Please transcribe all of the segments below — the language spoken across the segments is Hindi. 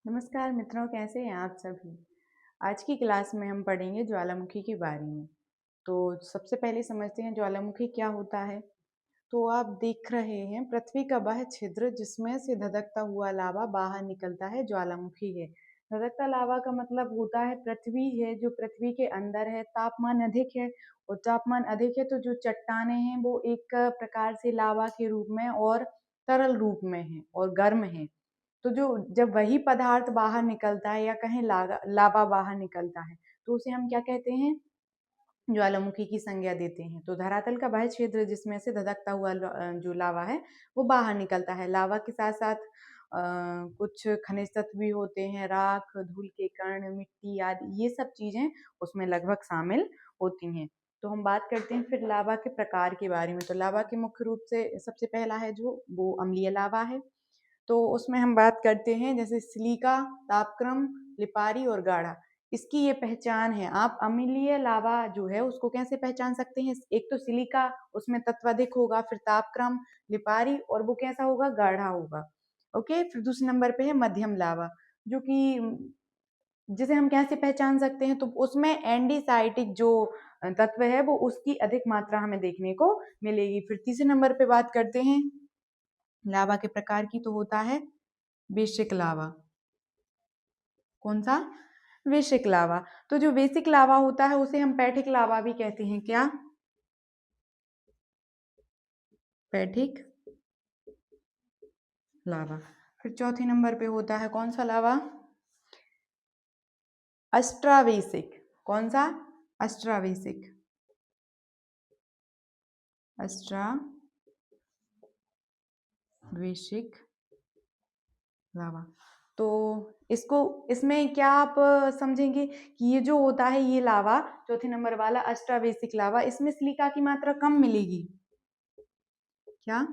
नमस्कार मित्रों, कैसे हैं आप सभी। आज की क्लास में हम पढ़ेंगे ज्वालामुखी के बारे में। तो सबसे पहले समझते हैं ज्वालामुखी क्या होता है। तो आप देख रहे हैं पृथ्वी का वह छिद्र जिसमें से धधकता हुआ लावा बाहर निकलता है, ज्वालामुखी है। धधकता लावा का मतलब होता है पृथ्वी है, जो पृथ्वी के अंदर है, तापमान अधिक है। और तापमान अधिक है तो जो चट्टानें हैं वो एक प्रकार से लावा के रूप में और तरल रूप में है और गर्म है। तो जो जब वही पदार्थ बाहर निकलता है या कहीं लावा बाहर निकलता है तो उसे हम क्या कहते हैं, ज्वालामुखी की संज्ञा देते हैं। तो धरातल का वह क्षेत्र जिसमें से धधकता हुआ जो लावा है वो बाहर निकलता है। लावा के साथ साथ कुछ खनिज तत्व भी होते हैं, राख, धूल के कण, मिट्टी आदि, ये सब चीजें उसमें लगभग शामिल होती हैं। तो हम बात करते हैं फिर लावा के प्रकार के बारे में। तो लावा के मुख्य रूप से सबसे पहला है जो वो अम्लीय लावा है। तो उसमें हम बात करते हैं जैसे सिलिका, तापक्रम, लिपारी और गाढ़ा। इसकी ये पहचान है। आप अम्लीय लावा जो है उसको कैसे पहचान सकते हैं। एक तो सिलिका, उसमें तत्व अधिक होगा, फिर तापक्रम, लिपारी और वो कैसा होगा, गाढ़ा होगा। ओके, फिर दूसरे नंबर पे है मध्यम लावा, जो कि जिसे हम कैसे पहचान सकते हैं, तो उसमें एंडीसाइटिक जो तत्व है वो उसकी अधिक मात्रा हमें देखने को मिलेगी। फिर तीसरे नंबर पे बात करते हैं लावा के प्रकार की, तो होता है बेसिक लावा। कौन सा, बेसिक लावा। तो जो बेसिक लावा होता है उसे हम पैठिक लावा भी कहते हैं। क्या, पैठिक लावा। फिर चौथे नंबर पे होता है कौन सा लावा, अस्ट्रावेसिक। कौन सा, अस्ट्रावेसिक, अस्ट्रावेसिक लावा। तो इसको, इसमें क्या आप समझेंगे कि ये जो होता है ये लावा, चौथे नंबर वाला अस्ट्रावेसिक लावा, इसमें सिलिका की मात्रा कम मिलेगी। क्या,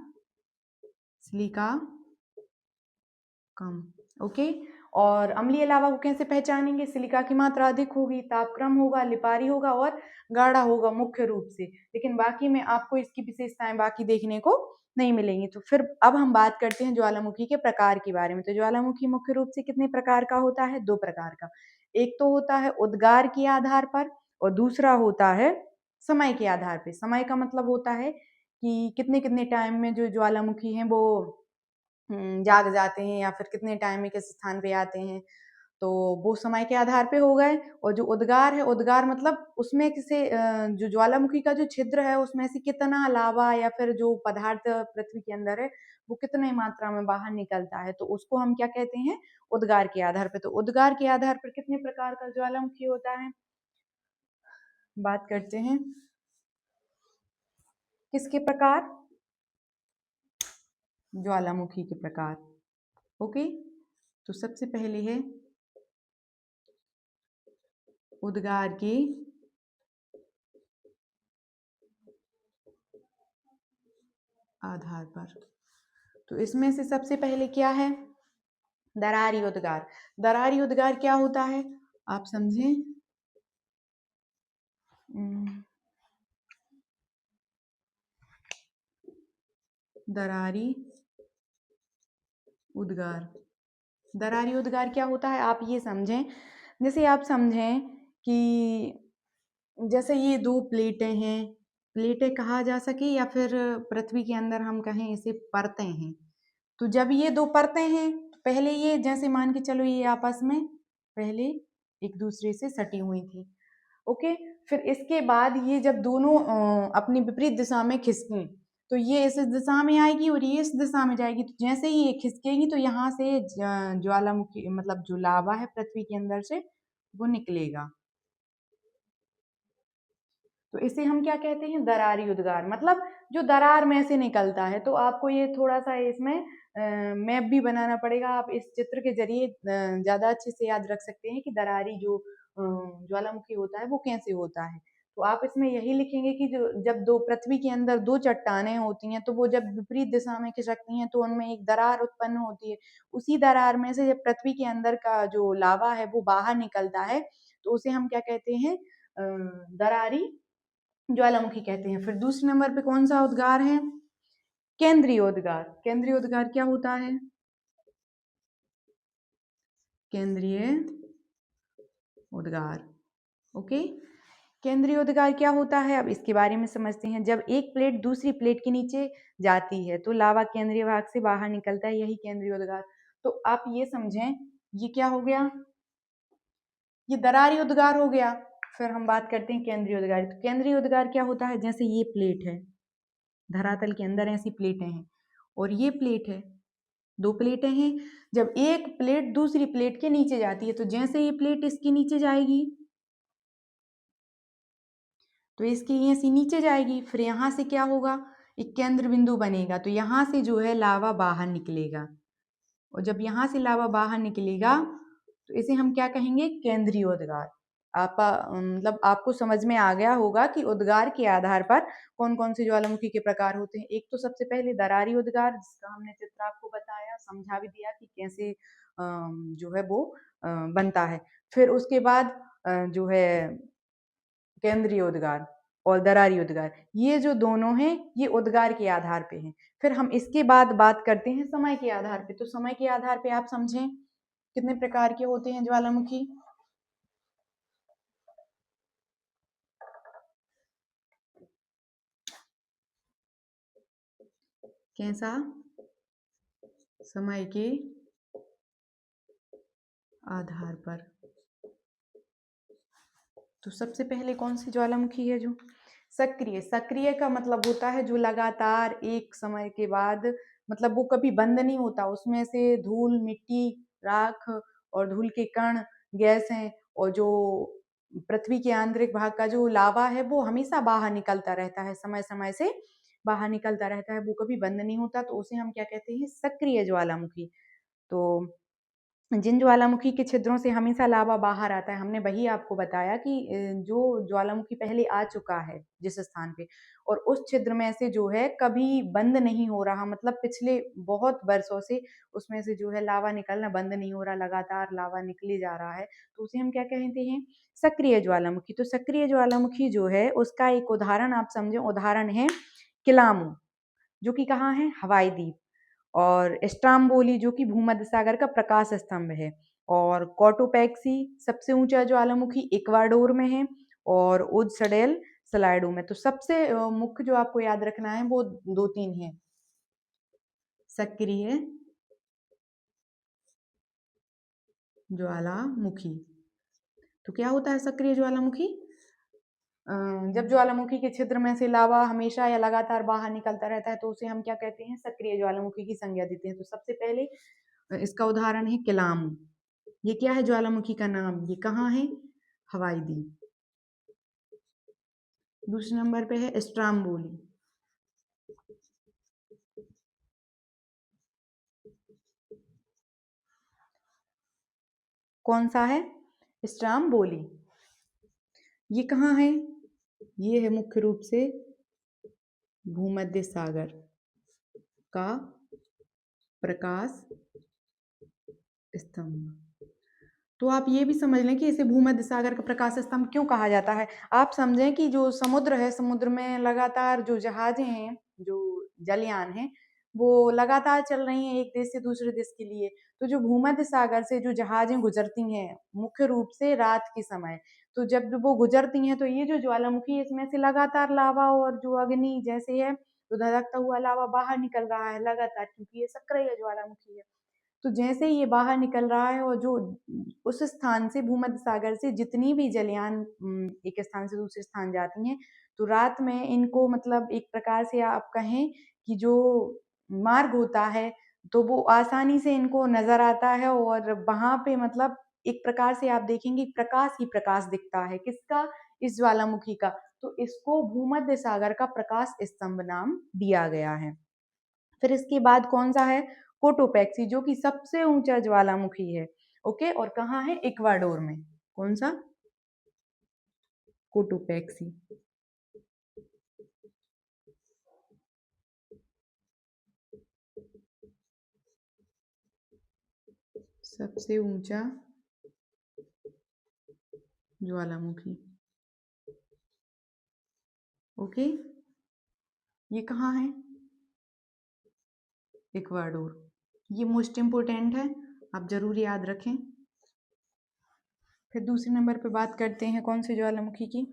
सिलिका कम। ओके। और अम्लीय लावा को कैसे पहचानेंगे, सिलिका की मात्रा अधिक होगी, तापक्रम होगा, लिपारी होगा और गाढ़ा होगा मुख्य रूप से। लेकिन बाकी में आपको इसकी विशेषताएं बाकी देखने को नहीं मिलेंगी। तो फिर अब हम बात करते हैं ज्वालामुखी के प्रकार के बारे में। तो ज्वालामुखी मुख्य रूप से कितने प्रकार का होता है, दो प्रकार का। एक तो होता है उद्गार के आधार पर और दूसरा होता है समय के आधार पर। समय का मतलब होता है कि कितने कितने टाइम में जो ज्वालामुखी है वो जाग जाते हैं या फिर कितने टाइम में किस स्थान पे आते हैं। तो वो समय के आधार पे हो गए। और जो उद्गार है, उद्गार मतलब उसमें किसे जो ज्वालामुखी का जो छिद्र है उसमें से कितना लावा या फिर जो पदार्थ पृथ्वी के अंदर है वो कितने मात्रा में बाहर निकलता है, तो उसको हम क्या कहते हैं, उद्गार के आधार पे। तो उद्गार के आधार पर कितने प्रकार का ज्वालामुखी होता है, बात करते हैं किसके प्रकार, ज्वालामुखी के प्रकार। ओके। तो सबसे पहले है उद्गार के आधार पर। तो इसमें से सबसे पहले क्या है, दरारी उद्गार। दरारी उद्गार क्या होता है, आप समझें। दरारी उद्गार, दरारी उद्गार क्या होता है आप ये समझें। जैसे आप समझें कि जैसे ये दो प्लेटें हैं, प्लेटें कहा जा सके या फिर पृथ्वी के अंदर हम कहें इसे परतें हैं। तो जब ये दो परतें हैं तो पहले ये जैसे मान के चलो ये आपस में पहले एक दूसरे से सटी हुई थी। ओके। फिर इसके बाद ये जब दोनों अपनी विपरीत दिशा में खिसकें तो ये इस दिशा में आएगी और ये इस दिशा में जाएगी। तो जैसे ही ये खिसकेगी तो यहाँ से ज्वालामुखी मतलब जो लावा है पृथ्वी के अंदर से वो निकलेगा। तो इसे हम क्या कहते हैं, दरारी उद्गार। मतलब जो दरार में से निकलता है। तो आपको ये थोड़ा सा इसमें मैप भी बनाना पड़ेगा। आप इस चित्र के जरिए ज्यादा अच्छे से याद रख सकते हैं कि दरारी जो ज्वालामुखी होता है वो कैसे होता है। तो आप इसमें यही लिखेंगे कि जो जब दो पृथ्वी के अंदर दो चट्टानें होती हैं तो वो जब विपरीत दिशा में खिसकती हैं तो उनमें एक दरार उत्पन्न होती है। उसी दरार में से जब पृथ्वी के अंदर का जो लावा है वो बाहर निकलता है तो उसे हम क्या कहते हैं, दरारी ज्वालामुखी कहते हैं। फिर दूसरे नंबर पे कौन सा उद्गार है, केंद्रीय उद्गार। केंद्रीय उद्गार क्या होता है, केंद्रीय उद्गार। ओके, केंद्रीय उद्गार क्या होता है, अब इसके बारे में समझते हैं। जब एक प्लेट दूसरी प्लेट के नीचे जाती है तो लावा केंद्रीय भाग से बाहर निकलता है, यही केंद्रीय उद्गार। तो आप ये समझें, ये क्या हो गया, ये दरारी उद्गार हो गया। फिर हम बात करते हैं केंद्रीय उद्गार। तो केंद्रीय उद्गार क्या होता है, जैसे ये प्लेट है, धरातल के अंदर ऐसी प्लेटें हैं और ये प्लेट है, दो प्लेटें हैं। जब एक प्लेट दूसरी प्लेट के नीचे जाती है तो जैसे ये प्लेट इसके नीचे जाएगी तो इसकी ऐसी नीचे जाएगी, फिर यहाँ से क्या होगा, एक केंद्र बिंदु बनेगा, तो यहाँ से जो है लावा बाहर निकलेगा। और जब यहाँ से लावा बाहर निकलेगा तो इसे हम क्या कहेंगे, केंद्रीय उद्गार। आप मतलब आपको समझ में आ गया होगा कि उद्गार के आधार पर कौन कौन से ज्वालामुखी के प्रकार होते हैं। एक तो सबसे पहले दरारी उद्गार, जिसका हमने चित्र आपको बताया, समझा भी दिया कि कैसे जो है वो बनता है। फिर उसके बाद जो है केंद्रीय उद्गार और दरारी उद्गार, ये जो दोनों हैं ये उद्गार के आधार पे हैं। फिर हम इसके बाद बात करते हैं समय के आधार पे। तो समय के आधार पे आप समझें कितने प्रकार के होते हैं ज्वालामुखी। कैसा, समय के आधार पर। तो सबसे पहले कौन सी ज्वालामुखी है, जो सक्रिय। सक्रिय का मतलब होता है जो लगातार एक समय के बाद, मतलब वो कभी बंद नहीं होता, उसमें से धूल, मिट्टी, राख और धूल के कण, गैस हैं, और जो पृथ्वी के आंतरिक भाग का जो लावा है वो हमेशा बाहर निकलता रहता है, समय समय से बाहर निकलता रहता है, वो कभी बंद नहीं होता, तो उसे हम क्या कहते हैं, सक्रिय ज्वालामुखी। तो जिन ज्वालामुखी के छिद्रों से हमेशा लावा बाहर आता है, हमने वही आपको बताया कि जो ज्वालामुखी पहले आ चुका है जिस स्थान पे, और उस छिद्र में से जो है कभी बंद नहीं हो रहा, मतलब पिछले बहुत वर्षों से उसमें से जो है लावा निकलना बंद नहीं हो रहा, लगातार लावा निकले जा रहा है, तो उसे हम क्या कहते हैं, सक्रिय ज्वालामुखी। तो सक्रिय ज्वालामुखी जो है उसका एक उदाहरण आप समझे, उदाहरण है किलामू, जो कि कहाँ है, हवाई द्वीप, और स्ट्राम्बोली जो कि भूमध्य सागर का प्रकाश स्तंभ है, और कोटोपैक्सी सबसे ऊंचा ज्वालामुखी इक्वाडोर में है, और उदसडेल सलाइडो में। तो सबसे मुख्य जो आपको याद रखना है वो दो तीन है, सक्रिय ज्वालामुखी। तो क्या होता है सक्रिय ज्वालामुखी, जब ज्वालामुखी के छिद्र में से लावा हमेशा या लगातार बाहर निकलता रहता है तो उसे हम क्या कहते हैं, सक्रिय ज्वालामुखी की संज्ञा देते हैं। तो सबसे पहले इसका उदाहरण है किलामू, ये क्या है, ज्वालामुखी का नाम, ये कहाँ है, हवाई द्वीप। दूसरे नंबर पे है स्ट्राम्बोली, कौन सा है, स्ट्राम्बोली, ये कहाँ है, ये है मुख्य रूप से भूमध्य सागर का प्रकाश स्तंभ। तो आप ये भी समझ लें कि इसे भूमध्य सागर का प्रकाश स्तंभ क्यों कहा जाता है। आप समझें कि जो समुद्र है, समुद्र में लगातार जो जहाजें हैं, जो जलयान हैं, वो लगातार चल रही हैं एक देश से दूसरे देश के लिए। तो जो भूमध्य सागर से जो जहाजें गुजरती हैं मुख्य रूप से रात के समय, तो जब वो गुजरती हैं तो ये जो ज्वालामुखी है इसमें से लगातार लावा और जो अग्नि जैसे है तो धधकता हुआ लावा बाहर निकल रहा है लगातार, क्योंकि ये सक्रिय ज्वालामुखी है। तो जैसे ये बाहर निकल रहा है और जो उस स्थान से भूमध्य सागर से जितनी भी जलयान एक स्थान से दूसरे स्थान जाती हैं, तो रात में इनको मतलब एक प्रकार से आप कहें कि जो मार्ग होता है तो वो आसानी से इनको नजर आता है, और वहां पे मतलब एक प्रकार से आप देखेंगे प्रकाश ही प्रकाश दिखता है, किसका, इस ज्वालामुखी का। तो इसको भूमध्य सागर का प्रकाश स्तंभ नाम दिया गया है। फिर इसके बाद कौन सा है, कोटोपैक्सी, जो कि सबसे ऊंचा ज्वालामुखी है। ओके, और कहाँ है, इक्वाडोर में। कौन सा, कोटोपैक्सी, सबसे ऊंचा ज्वालामुखी। ओके, ये कहाँ है, इक्वाडोर। ये मोस्ट इम्पोर्टेंट है, आप जरूर याद रखें। फिर दूसरे नंबर पे बात करते हैं कौन से ज्वालामुखी की।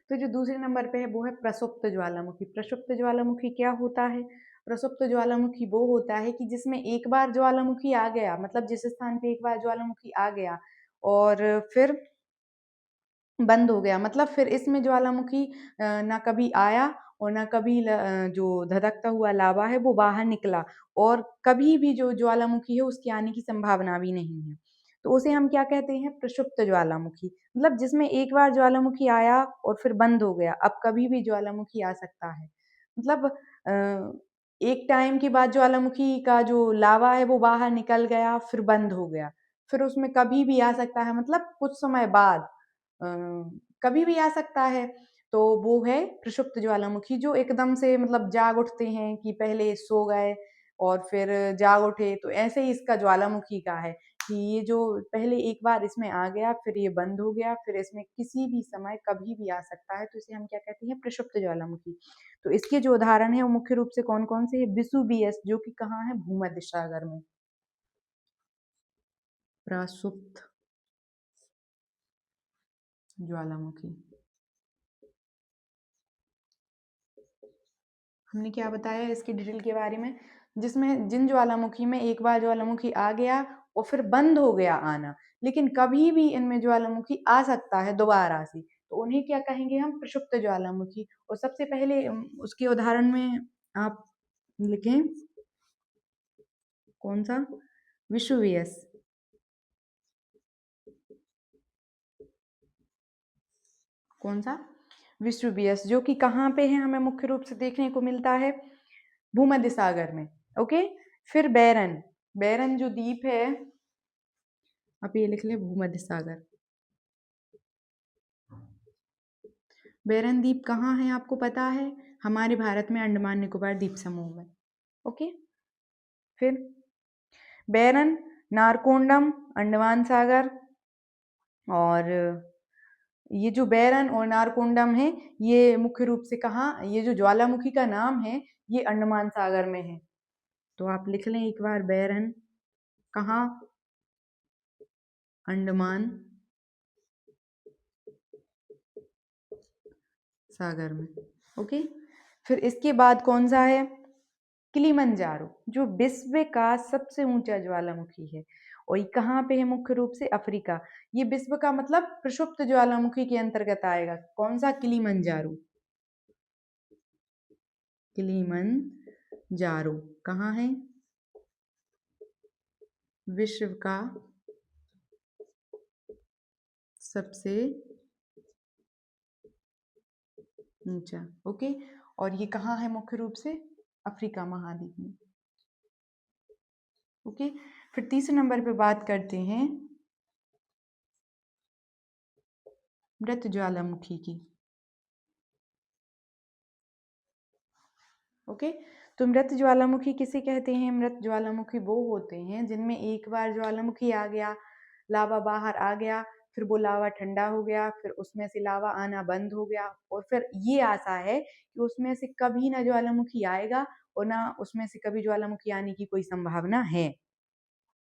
तो जो दूसरे नंबर पे है वो है प्रसुप्त ज्वालामुखी। प्रसुप्त ज्वालामुखी क्या होता है? प्रसुप्त ज्वालामुखी वो होता है कि जिसमें एक बार ज्वालामुखी आ गया, मतलब जिस स्थान पे एक बार ज्वालामुखी आ गया और फिर बंद हो गया, मतलब फिर इसमें ज्वालामुखी ना कभी आया और ना कभी जो धधकता हुआ लावा है वो बाहर निकला, और कभी भी जो ज्वालामुखी है उसके आने की संभावना भी नहीं है। तो उसे हम क्या कहते हैं? प्रक्षुप्त ज्वालामुखी। मतलब जिसमें एक बार ज्वालामुखी आया और फिर बंद हो गया, अब कभी भी ज्वालामुखी आ सकता है। मतलब एक टाइम के बाद ज्वालामुखी का जो लावा है वो बाहर निकल गया, फिर बंद हो गया, फिर उसमें कभी भी आ सकता है, मतलब कुछ समय बाद अ, कभी भी आ सकता है। तो वो है प्रक्षुप्त ज्वालामुखी, जो एकदम से मतलब जाग उठते हैं कि पहले सो गए और फिर जाग उठे, तो ऐसे ही इसका ज्वालामुखी का है कि ये जो पहले एक बार इसमें आ गया, फिर ये बंद हो गया, फिर इसमें किसी भी समय कभी भी आ सकता है, तो इसे हम क्या कहते हैं? प्रक्षुप्त ज्वालामुखी। तो इसके जो उदाहरण है वो मुख्य रूप से कौन कौन से है? विसुवियस, जो कि कहाँ है? भूमध्य सागर में। प्रसुप्त ज्वालामुखी। हमने क्या बताया इसकी डिटेल के बारे में? जिसमें जिन ज्वालामुखी में एक बार ज्वालामुखी आ गया और फिर बंद हो गया आना, लेकिन कभी भी इनमें ज्वालामुखी आ सकता है दोबारा से, तो उन्हें क्या कहेंगे हम? प्रक्षुप्त ज्वालामुखी। और सबसे पहले उसके उदाहरण में आप लिखें कौन सा? विषुवियस। कौन सा? विषुवियस, जो कि कहाँ पे है? हमें मुख्य रूप से देखने को मिलता है भूमध्य सागर में। ओके। फिर बैरन। बैरन जो द्वीप है, आप ये लिख ले, भूमध्य सागर। बैरन द्वीप कहाँ है आपको पता है? हमारे भारत में अंडमान निकोबार द्वीप समूह में। ओके। फिर बैरन, नारकोंडम, अंडमान सागर, और ये जो बैरन और नारकोंडम है, ये मुख्य रूप से कहाँ, ये जो ज्वालामुखी का नाम है ये अंडमान सागर में है। तो आप लिख लें एक बार, बैरन कहाँ? अंडमान सागर में। ओके। फिर इसके बाद कौन सा है? किलिमंजारो, जो विश्व का सबसे ऊंचा ज्वालामुखी है, और ये कहाँ पे है? मुख्य रूप से अफ्रीका। ये विश्व का मतलब प्रक्षुप्त ज्वालामुखी के अंतर्गत आएगा। कौन सा? किलिमंजारो। किलिमंजारो कहाँ है? विश्व का सबसे ऊंचा। ओके। और ये कहाँ है? मुख्य रूप से अफ्रीका महाद्वीप में। ओके। फिर तीसरे नंबर पे बात करते हैं मृत ज्वालामुखी की। ओके। तो मृत ज्वालामुखी किसे कहते हैं? मृत ज्वालामुखी वो होते हैं जिनमें एक बार ज्वालामुखी आ गया, लावा बाहर आ गया, फिर वो लावा ठंडा हो गया, फिर उसमें से लावा आना बंद हो गया, और फिर ये आशा है कि उसमें से कभी ना ज्वालामुखी आएगा और ना उसमें से कभी ज्वालामुखी आने की कोई संभावना है,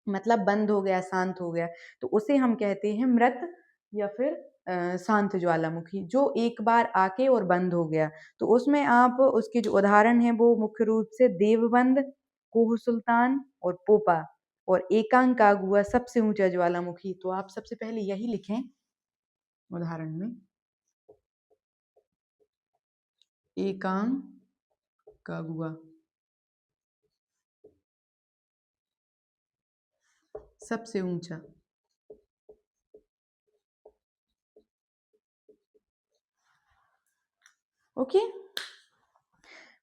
मतलब बंद हो गया, शांत हो गया, तो उसे हम कहते हैं मृत या फिर शांत ज्वालामुखी, जो एक बार आके और बंद हो गया। तो उसमें आप उसके जो उदाहरण हैं वो मुख्य रूप से देवबंद, कोह सुल्तान और पोपा, और एकांकागुआ सबसे ऊंचा ज्वालामुखी। तो आप सबसे पहले यही लिखें उदाहरण में, एकांकागुआ सबसे ऊंचा। ओके।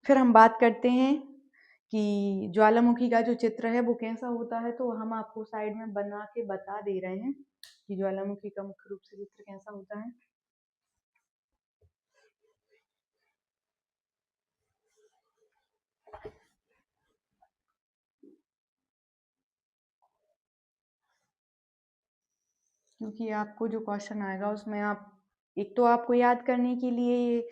फिर हम बात करते हैं कि ज्वालामुखी का जो चित्र है वो कैसा होता है, तो हम आपको साइड में बना के बता दे रहे हैं कि ज्वालामुखी का मुख्य रूप से चित्र कैसा होता है। क्योंकि आपको जो क्वेश्चन आएगा उसमें आप, एक तो आपको याद करने के लिए ये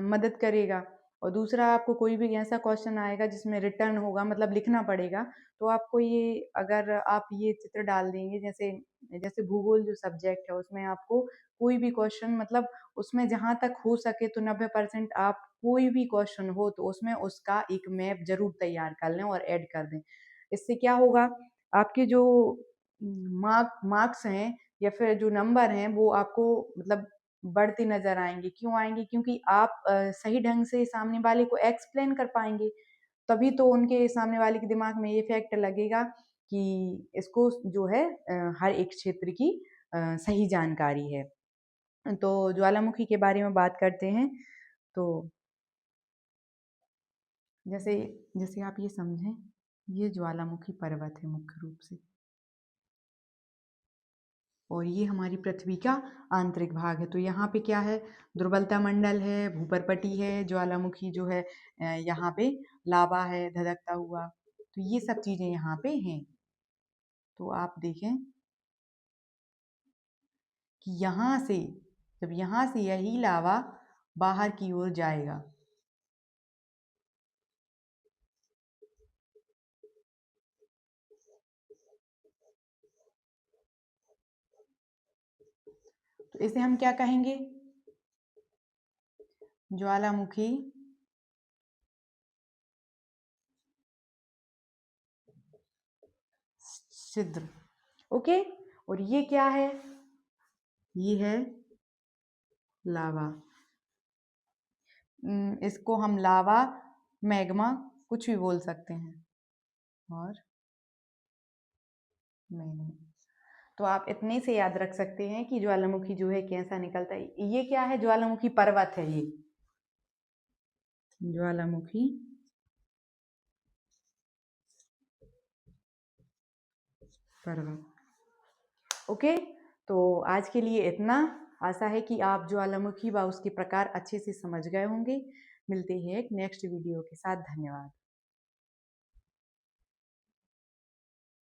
मदद करेगा, और दूसरा, आपको कोई भी ऐसा क्वेश्चन आएगा जिसमें रिटर्न होगा, मतलब लिखना पड़ेगा, तो आपको ये, अगर आप ये चित्र डाल देंगे, जैसे जैसे भूगोल जो सब्जेक्ट है उसमें आपको कोई भी क्वेश्चन, मतलब उसमें जहाँ तक हो सके तो 90% आप कोई भी क्वेश्चन हो तो उसमें उसका एक मैप जरूर तैयार कर लें और ऐड कर दें। इससे क्या होगा, आपके जो मार्क्स हैं या फिर जो नंबर हैं वो आपको मतलब बढ़ती नजर आएंगे। क्यों आएंगे? क्योंकि आप सही ढंग से सामने वाले को एक्सप्लेन कर पाएंगे, तभी तो उनके सामने वाले के दिमाग में ये फैक्ट लगेगा कि इसको जो है हर एक क्षेत्र की सही जानकारी है। तो ज्वालामुखी के बारे में बात करते हैं। तो जैसे जैसे आप ये समझें, ये ज्वालामुखी पर्वत है मुख्य रूप से, और ये हमारी पृथ्वी का आंतरिक भाग है। तो यहाँ पे क्या है, दुर्बलता मंडल है, भूपर्पटी है, ज्वालामुखी जो है यहाँ पे लावा है धधकता हुआ, तो ये सब चीजें यहाँ पे हैं। तो आप देखें कि यहाँ से, जब यहाँ से यही लावा बाहर की ओर जाएगा, तो इसे हम क्या कहेंगे, ज्वालामुखी छिद्र। ओके, और ये क्या है, ये है लावा। इसको हम लावा, मैग्मा, कुछ भी बोल सकते हैं, और मैग्मा। तो आप इतने से याद रख सकते हैं कि ज्वालामुखी जो है कैसा निकलता है। ये क्या है, ज्वालामुखी पर्वत है, ये ज्वालामुखी पर्वत। ओके, तो आज के लिए इतना। आशा है कि आप ज्वालामुखी व उसके प्रकार अच्छे से समझ गए होंगे। मिलते हैं एक नेक्स्ट वीडियो के साथ। धन्यवाद।